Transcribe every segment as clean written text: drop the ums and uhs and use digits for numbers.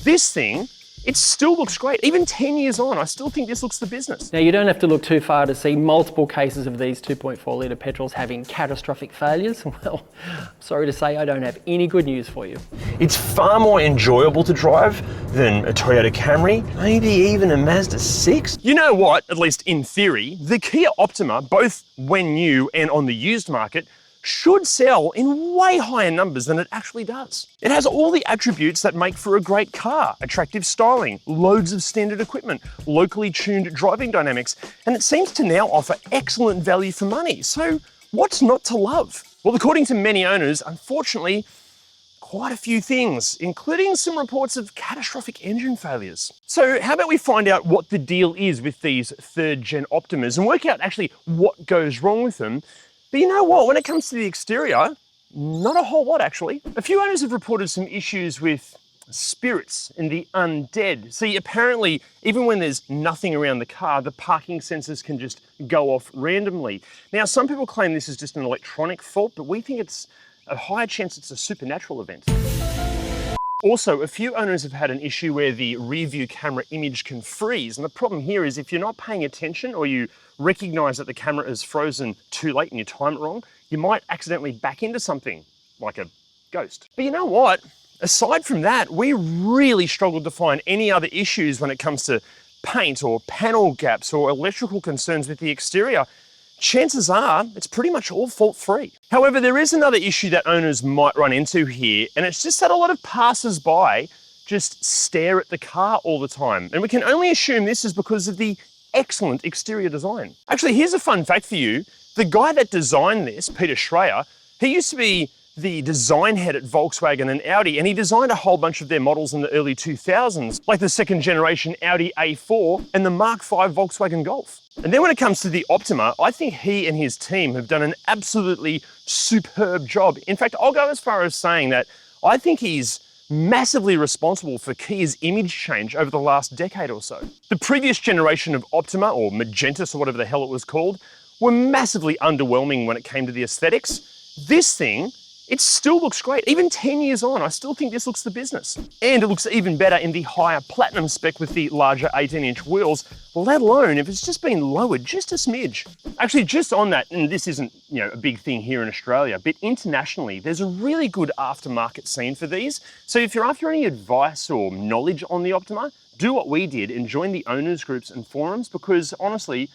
This thing, it still looks great. Even 10 years on, I still think this looks the business. Now, you don't have to look too far to see multiple cases of these 2.4 litre petrols having catastrophic failures. Well, sorry to say, I don't have any good news for you. It's far more enjoyable to drive than a Toyota Camry, maybe even a Mazda 6. You know what, at least in theory, the Kia Optima, both when new and on the used market, should sell in way higher numbers than it actually does. It has all the attributes that make for a great car: attractive styling, loads of standard equipment, locally tuned driving dynamics, and it seems to now offer excellent value for money. So what's not to love? Well, according to many owners, unfortunately, quite a few things, including some reports of catastrophic engine failures. So how about we find out what the deal is with these third-gen Optimas and work out actually what goes wrong with them. But you know what, when it comes to the exterior, not a whole lot actually. A few owners have reported some issues with spirits and the undead. See, apparently, even when there's nothing around the car, the parking sensors can just go off randomly. Now, some people claim this is just an electronic fault, but we think it's a higher chance it's a supernatural event. Also, a few owners have had an issue where the rear view camera image can freeze. And the problem here is if you're not paying attention or you recognize that the camera is frozen too late and you time it wrong, you might accidentally back into something like a ghost. But you know what? Aside from that, we really struggled to find any other issues when it comes to paint or panel gaps or electrical concerns with the exterior. Chances are it's pretty much all fault-free. However, there is another issue that owners might run into here, and it's just that a lot of passers-by just stare at the car all the time. And we can only assume this is because of the excellent exterior design. Actually, here's a fun fact for you. The guy that designed this, Peter Schreier, he used to be the design head at Volkswagen and Audi, and he designed a whole bunch of their models in the early 2000s, like the second generation Audi A4 and the Mark V Volkswagen Golf. And then when it comes to the Optima, I think he and his team have done an absolutely superb job. In fact, I'll go as far as saying that I think he's massively responsible for Kia's image change over the last decade or so. The previous generation of Optima, or Magentis or whatever the hell it was called, were massively underwhelming when it came to the aesthetics. This thing, it still looks great. Even 10 years on, I still think this looks the business. And it looks even better in the higher platinum spec with the larger 18-inch wheels, let alone if it's just been lowered just a smidge. Actually, just on that, and this isn't, a big thing here in Australia, but internationally, there's a really good aftermarket scene for these. So if you're after any advice or knowledge on the Optima, do what we did and join the owners groups and forums, because honestly,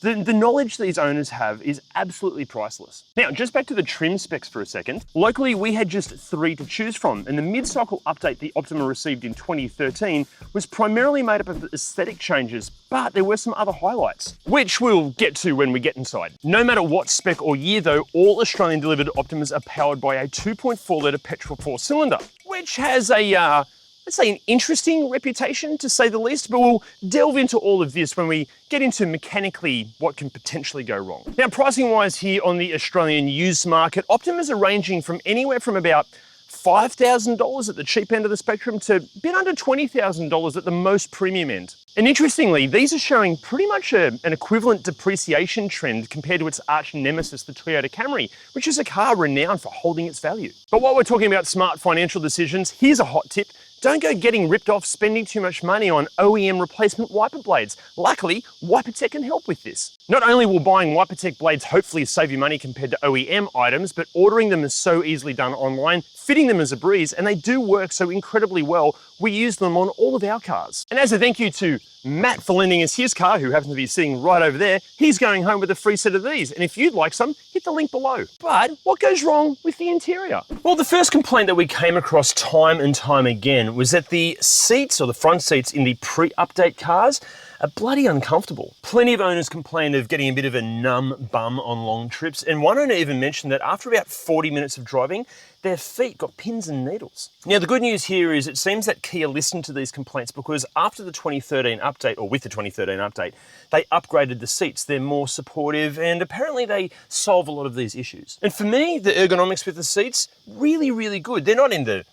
the knowledge these owners have is absolutely priceless. Now, just back to the trim specs for a second. Locally, we had just 3 to choose from, and the mid-cycle update the Optima received in 2013 was primarily made up of aesthetic changes, but there were some other highlights, which we'll get to when we get inside. No matter what spec or year though, all Australian delivered Optimas are powered by a 2.4 litre petrol 4-cylinder, which has a let's say an interesting reputation to say the least, but we'll delve into all of this when we get into mechanically what can potentially go wrong. Now, pricing wise here on the Australian used market, Optimas are ranging from anywhere from about $5,000 at the cheap end of the spectrum to a bit under $20,000 at the most premium end. And interestingly, these are showing pretty much an equivalent depreciation trend compared to its arch nemesis, the Toyota Camry, which is a car renowned for holding its value. But while we're talking about smart financial decisions, here's a hot tip. Don't go getting ripped off spending too much money on OEM replacement wiper blades. Luckily, Wipertech can help with this. Not only will buying Wipertech blades hopefully save you money compared to OEM items, but ordering them is so easily done online, fitting them is a breeze, and they do work so incredibly well. We use them on all of our cars. And as a thank you to Matt for lending us his car, who happens to be sitting right over there, he's going home with a free set of these. And if you'd like some, hit the link below. But what goes wrong with the interior? Well, the first complaint that we came across time and time again was that the seats, or the front seats in the pre-update cars, are bloody uncomfortable. Plenty of owners complained of getting a bit of a numb bum on long trips, and one owner even mentioned that after about 40 minutes of driving, their feet got pins and needles. Now, the good news here is it seems that Kia listened to these complaints, because after the 2013 update, or with the 2013 update, they upgraded the seats. They're more supportive, and apparently they solve a lot of these issues. And for me, the ergonomics with the seats, really, really good. They're not in the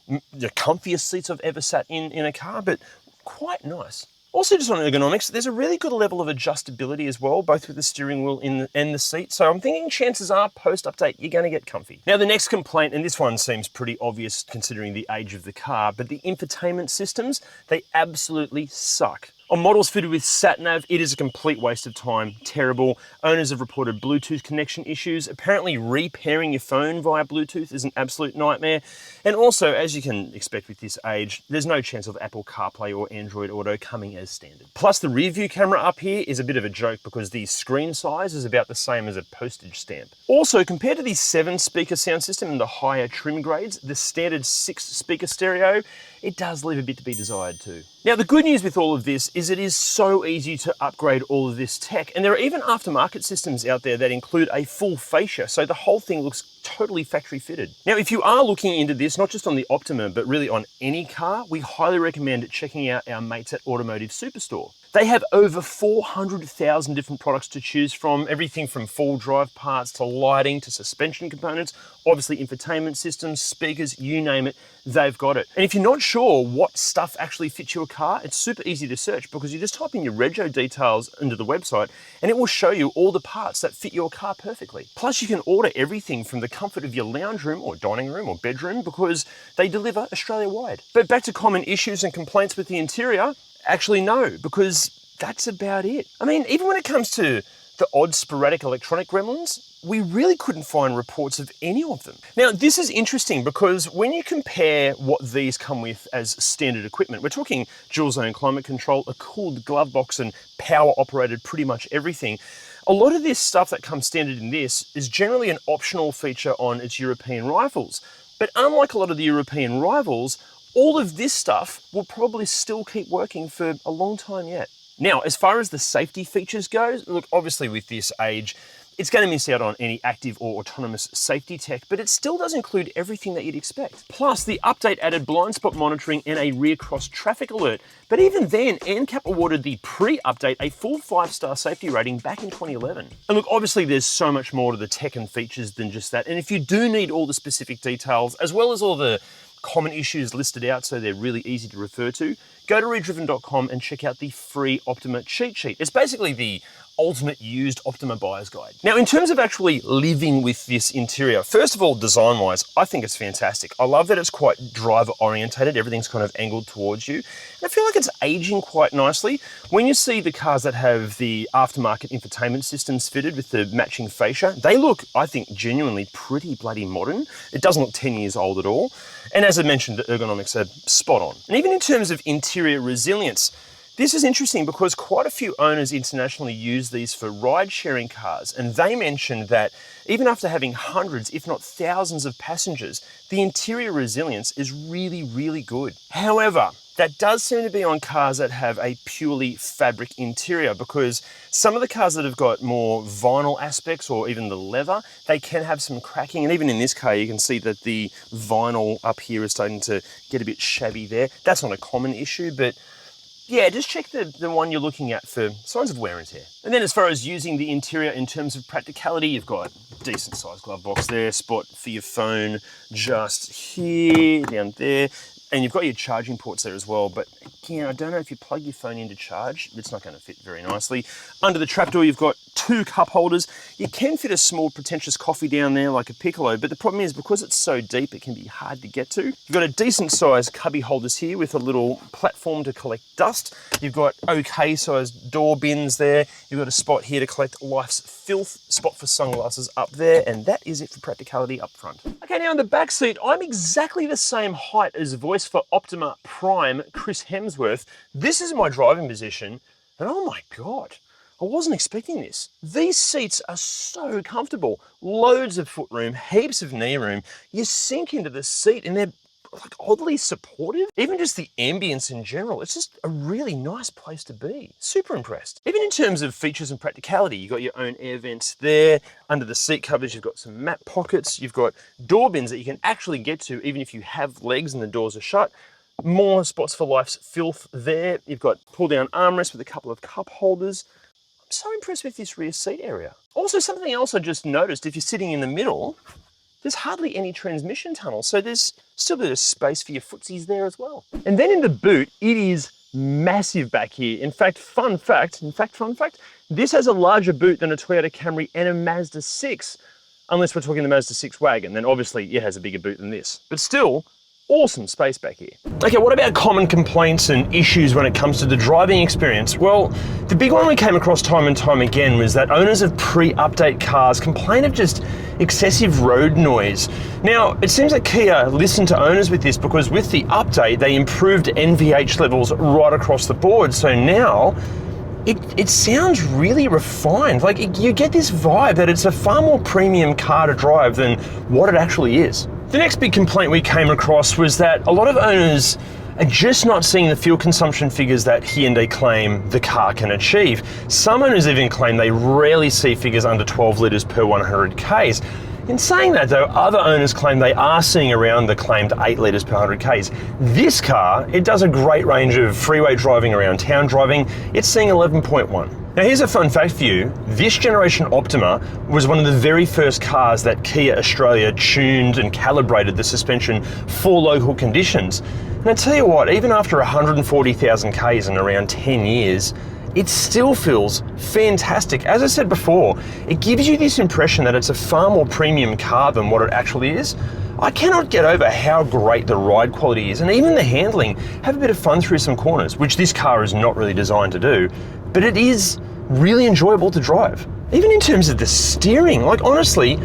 comfiest seats I've ever sat in a car, but quite nice. Also, just on ergonomics, there's a really good level of adjustability as well, both with the steering wheel and the seat. So I'm thinking chances are post-update, you're going to get comfy. Now, the next complaint, and this one seems pretty obvious considering the age of the car, but the infotainment systems, they absolutely suck. On models fitted with sat-nav, it is a complete waste of time, terrible. Owners have reported Bluetooth connection issues. Apparently repairing your phone via Bluetooth is an absolute nightmare. And also, as you can expect with this age, there's no chance of Apple CarPlay or Android Auto coming as standard. Plus the rear view camera up here is a bit of a joke because the screen size is about the same as a postage stamp. Also, compared to the 7-speaker sound system and the higher trim grades, the standard 6-speaker stereo, it does leave a bit to be desired too. Now, the good news with all of this is it is so easy to upgrade all of this tech, and there are even aftermarket systems out there that include a full fascia, so the whole thing looks totally factory fitted. Now, if you are looking into this, not just on the Optima, but really on any car, we highly recommend checking out our mates at Automotive Superstore. They have over 400,000 different products to choose from, everything from full drive parts to lighting to suspension components, obviously infotainment systems, speakers, you name it, they've got it. And if you're not sure what stuff actually fits your car, it's super easy to search because you just type in your rego details into the website and it will show you all the parts that fit your car perfectly. Plus you can order everything from the comfort of your lounge room or dining room or bedroom because they deliver Australia-wide. But back to common issues and complaints with the interior, actually no, because that's about it. I mean, even when it comes to the odd sporadic electronic gremlins, we really couldn't find reports of any of them. Now, this is interesting because when you compare what these come with as standard equipment, we're talking dual zone climate control, a cooled glove box and power operated pretty much everything. A lot of this stuff that comes standard in this is generally an optional feature on its European rivals. But unlike a lot of the European rivals, all of this stuff will probably still keep working for a long time yet. Now, as far as the safety features goes, look, obviously with this age, it's going to miss out on any active or autonomous safety tech, but it still does include everything that you'd expect. Plus, the update added blind spot monitoring and a rear cross traffic alert. But even then, NCAP awarded the pre-update a full 5-star safety rating back in 2011. And look, obviously there's so much more to the tech and features than just that. And if you do need all the specific details, as well as all the common issues listed out so they're really easy to refer to, go to ReDriven.com and check out the free Optima cheat sheet. It's basically the ultimate used Optima buyer's guide. Now, in terms of actually living with this interior, first of all, design-wise, I think it's fantastic. I love that it's quite driver-orientated. Everything's kind of angled towards you. And I feel like it's aging quite nicely. When you see the cars that have the aftermarket infotainment systems fitted with the matching fascia, they look, I think, genuinely pretty bloody modern. It doesn't look 10 years old at all. And as I mentioned, the ergonomics are spot on. And even in terms of interior resilience, this is interesting because quite a few owners internationally use these for ride-sharing cars, and they mentioned that even after having hundreds, if not thousands of passengers, the interior resilience is really, really good. However, that does seem to be on cars that have a purely fabric interior, because some of the cars that have got more vinyl aspects or even the leather, they can have some cracking. And even in this car, you can see that the vinyl up here is starting to get a bit shabby there. That's not a common issue, but yeah, just check the one you're looking at for signs of wear and tear. And then as far as using the interior in terms of practicality, you've got decent sized glove box there, spot for your phone just here, down there. And you've got your charging ports there as well, but again, I don't know if you plug your phone in to charge, it's not going to fit very nicely. Under the trapdoor, you've got 2 cup holders. You can fit a small pretentious coffee down there like a piccolo, but the problem is because it's so deep, it can be hard to get to. You've got a decent sized cubby holders here with a little platform to collect dust. You've got okay sized door bins there. You've got a spot here to collect life's filth, spot for sunglasses up there, and that is it for practicality up front. Okay, now in the back seat, I'm exactly the same height as voice for Optima Prime Chris Hemsworth. This is my driving position, and oh my God, I wasn't expecting this. These seats are so comfortable. Loads of footroom, heaps of knee room. You sink into the seat and they're like oddly supportive. Even just the ambience in general, it's just a really nice place to be. Super impressed. Even in terms of features and practicality, you've got your own air vents there. Under the seat covers, you've got some mat pockets. You've got door bins that you can actually get to even if you have legs and the doors are shut. More spots for life's filth there. You've got pull down armrests with a couple of cup holders. I'm so impressed with this rear seat area. Also, something else I just noticed, if you're sitting in the middle, there's hardly any transmission tunnel, so there's still a bit of space for your footsies there as well. And then in the boot, it is massive back here. In fact, fun fact, this has a larger boot than a Toyota Camry and a Mazda 6. Unless we're talking the Mazda 6 wagon, then obviously it has a bigger boot than this. But still, awesome space back here. Okay, what about common complaints and issues when it comes to the driving experience? Well, the big one we came across time and time again was that owners of pre-update cars complain of just excessive road noise. Now, it seems that Kia listened to owners with this because with the update, they improved NVH levels right across the board. So now, it sounds really refined. Like, you get this vibe that it's a far more premium car to drive than what it actually is. The next big complaint we came across was that a lot of owners are just not seeing the fuel consumption figures that Hyundai claim the car can achieve. Some owners even claim they rarely see figures under 12 litres per 100 Ks. In saying that though, other owners claim they are seeing around the claimed 8 litres per 100 Ks. This car, it does a great range of freeway driving, around town driving. It's seeing 11.1. Now here's a fun fact for you. This generation Optima was one of the very first cars that Kia Australia tuned and calibrated the suspension for local conditions. And I tell you what, even after 140,000 Ks in around 10 years, it still feels fantastic. As I said before, it gives you this impression that it's a far more premium car than what it actually is. I cannot get over how great the ride quality is, and even the handling. Have a bit of fun through some corners, which this car is not really designed to do, but it is really enjoyable to drive. Even in terms of the steering, like honestly,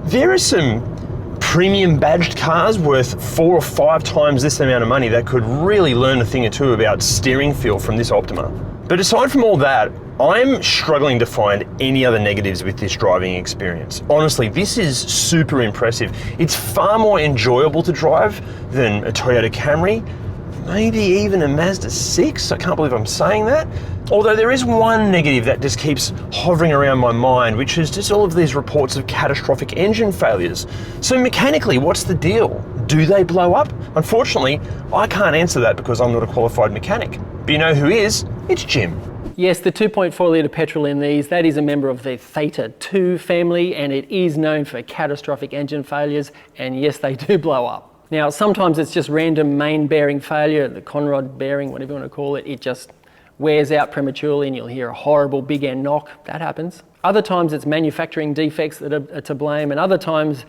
there are some premium badged cars worth 4 or 5 times this amount of money that could really learn a thing or two about steering feel from this Optima. But aside from all that, I'm struggling to find any other negatives with this driving experience. Honestly, this is super impressive. It's far more enjoyable to drive than a Toyota Camry, maybe even a Mazda 6. I can't believe I'm saying that. Although there is one negative that just keeps hovering around my mind, which is just all of these reports of catastrophic engine failures. So mechanically, what's the deal? Do they blow up? Unfortunately, I can't answer that because I'm not a qualified mechanic. But you know who is? It's Jim. Yes, the 2.4 litre petrol in these, that is a member of the Theta 2 family, and it is known for catastrophic engine failures, and yes, they do blow up. Now, sometimes it's just random main bearing failure, the conrod bearing, whatever you want to call it, it just wears out prematurely and you'll hear a horrible big end knock. That happens. Other times it's manufacturing defects that are to blame, and other times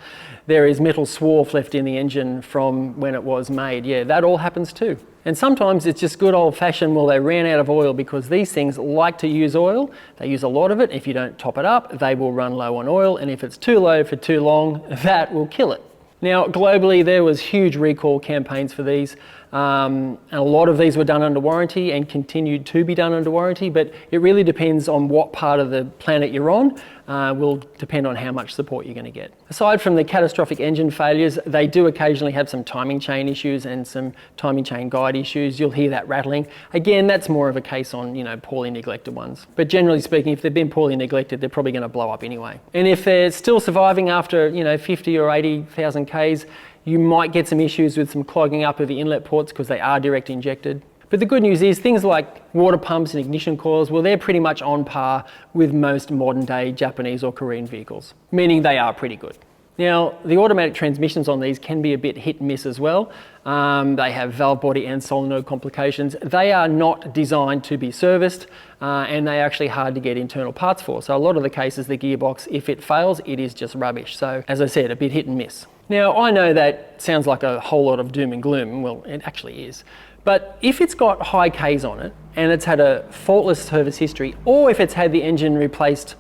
there is metal swarf left in the engine from when it was made. Yeah, that all happens too. And sometimes it's just good old-fashioned, well, they ran out of oil, because these things like to use oil. They use a lot of it. If you don't top it up, they will run low on oil, and if it's too low for too long, that will kill it. Now, globally, there was huge recall campaigns for these. And a lot of these were done under warranty and continued to be done under warranty, but it really depends on what part of the planet you're on, will depend on how much support you're going to get. Aside from the catastrophic engine failures, they do occasionally have some timing chain issues and some timing chain guide issues. You'll hear that rattling. Again, that's more of a case on, poorly neglected ones. But generally speaking, if they've been poorly neglected, they're probably going to blow up anyway. And if they're still surviving after, 50 or 80,000 Ks, you might get some issues with some clogging up of the inlet ports because they are direct injected. But the good news is things like water pumps and ignition coils, well, they're pretty much on par with most modern day Japanese or Korean vehicles, meaning they are pretty good. Now, the automatic transmissions on these can be a bit hit and miss as well. They have valve body and solenoid complications. They are not designed to be serviced, and they're actually hard to get internal parts for. So a lot of the cases, the gearbox, if it fails, it is just rubbish. So as I said, a bit hit and miss. Now, I know that sounds like a whole lot of doom and gloom. Well, it actually is. But if it's got high Ks on it and it's had a faultless service history, or if it's had the engine replaced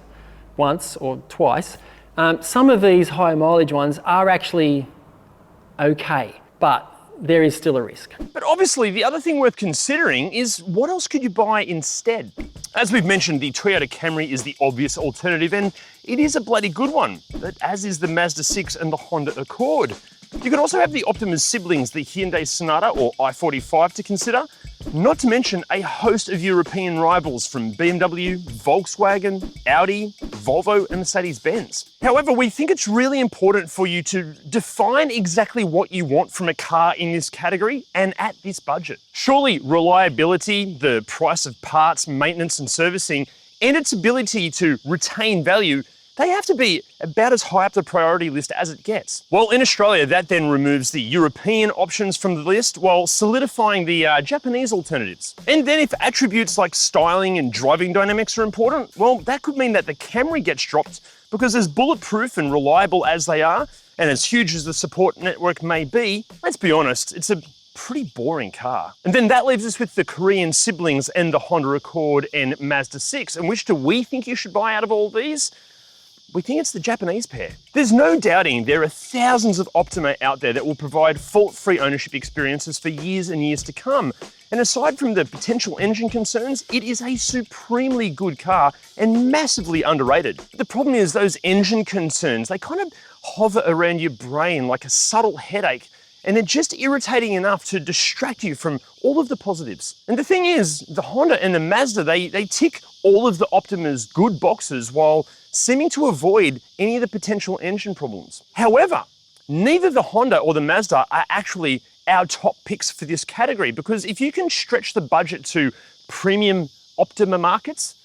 once or twice, some of these high mileage ones are actually okay, but there is still a risk. But obviously, the other thing worth considering is what else could you buy instead? As we've mentioned, the Toyota Camry is the obvious alternative, and it is a bloody good one, but as is the Mazda 6 and the Honda Accord. You could also have the Optima's siblings, the Hyundai Sonata or i45 to consider, not to mention a host of European rivals from BMW, Volkswagen, Audi, Volvo and Mercedes-Benz. However, we think it's really important for you to define exactly what you want from a car in this category and at this budget. Surely reliability, the price of parts, maintenance and servicing, and its ability to retain value, they have to be about as high up the priority list as it gets. Well, in Australia, that then removes the European options from the list while solidifying the Japanese alternatives. And then if attributes like styling and driving dynamics are important, well, that could mean that the Camry gets dropped because as bulletproof and reliable as they are, and as huge as the support network may be, let's be honest, it's a pretty boring car. And then that leaves us with the Korean siblings and the Honda Accord and Mazda 6. And which do we think you should buy out of all these? We think it's the Japanese pair. There's no doubting there are thousands of Optima out there that will provide fault-free ownership experiences for years and years to come. And aside from the potential engine concerns, it is a supremely good car and massively underrated. The problem is those engine concerns, they kind of hover around your brain like a subtle headache, and they're just irritating enough to distract you from all of the positives. And the thing is, the Honda and the Mazda, they tick all of the Optima's good boxes while seeming to avoid any of the potential engine problems. However, neither the Honda or the Mazda are actually our top picks for this category, because if you can stretch the budget to premium Optima markets,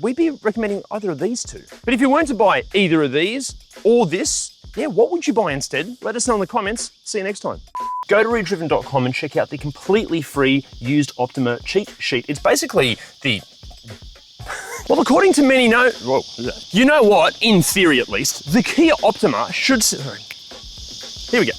we'd be recommending either of these two. But if you weren't to buy either of these or this, yeah, what would you buy instead? Let us know in the comments. See you next time. Go to ReDriven.com and check out the completely free used Optima cheat sheet. It's basically the... Well, according to many you know what, in theory at least, the Kia Optima should... Here we go.